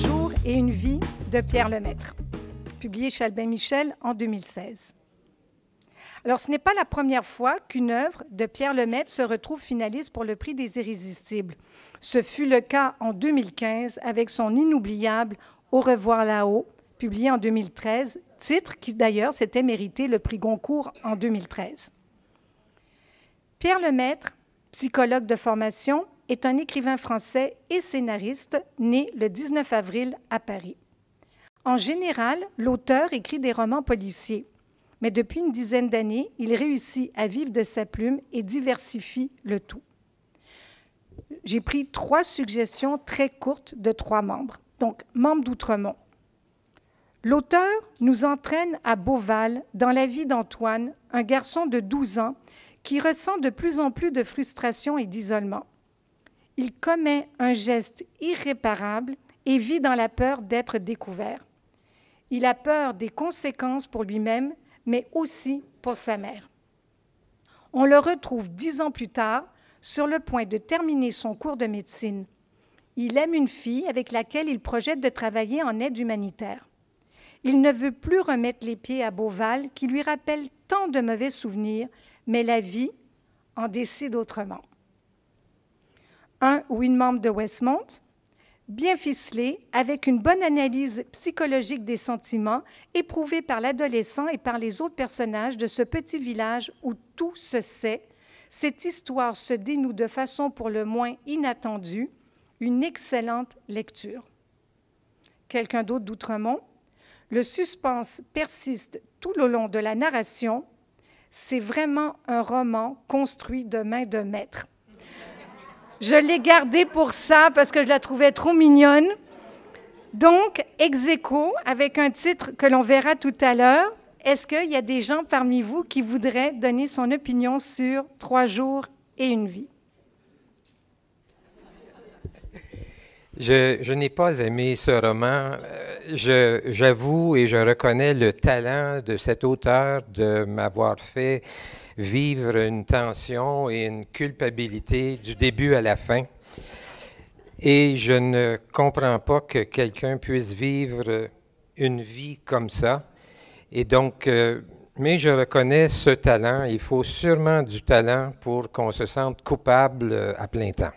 jours et une vie de Pierre Lemaitre, publié chez Albin Michel en 2016. Alors, ce n'est pas la première fois qu'une œuvre de Pierre Lemaitre se retrouve finaliste pour le prix des Irrésistibles. Ce fut le cas en 2015 avec son inoubliable « Au revoir là-haut », publié en 2013, titre qui d'ailleurs s'était mérité le prix Goncourt en 2013. Pierre Lemaitre, psychologue de formation, est un écrivain français et scénariste né le 19 avril à Paris. En général, l'auteur écrit des romans policiers, mais depuis une dizaine d'années, il réussit à vivre de sa plume et diversifie le tout. J'ai pris 3 suggestions très courtes de 3 membres. Donc, membre d'Outremont. L'auteur nous entraîne à Beauval dans la vie d'Antoine, un garçon de 12 ans qui ressent de plus en plus de frustration et d'isolement. Il commet un geste irréparable et vit dans la peur d'être découvert. Il a peur des conséquences pour lui-même, mais aussi pour sa mère. On le retrouve 10 ans plus tard, sur le point de terminer son cours de médecine. Il aime une fille avec laquelle il projette de travailler en aide humanitaire. Il ne veut plus remettre les pieds à Beauval, qui lui rappelle tant de mauvais souvenirs, mais la vie en décide autrement. Un ou une membre de Westmont, bien ficelé, avec une bonne analyse psychologique des sentiments éprouvés par l'adolescent et par les autres personnages de ce petit village où tout se sait. Cette histoire se dénoue de façon pour le moins inattendue. Une excellente lecture. Quelqu'un d'autre d'Outremont? Le suspense persiste tout le long de la narration. C'est vraiment un roman construit de main de maître. Je l'ai gardée pour ça parce que je la trouvais trop mignonne. Donc, ex aequo, avec un titre que l'on verra tout à l'heure. Est-ce qu'il y a des gens parmi vous qui voudraient donner son opinion sur 3 jours et une vie? Je n'ai pas aimé ce roman. J'avoue et je reconnais le talent de cet auteur de m'avoir fait vivre une tension et une culpabilité du début à la fin. Et je ne comprends pas que quelqu'un puisse vivre une vie comme ça. Et donc, mais je reconnais ce talent. Il faut sûrement du talent pour qu'on se sente coupable à plein temps.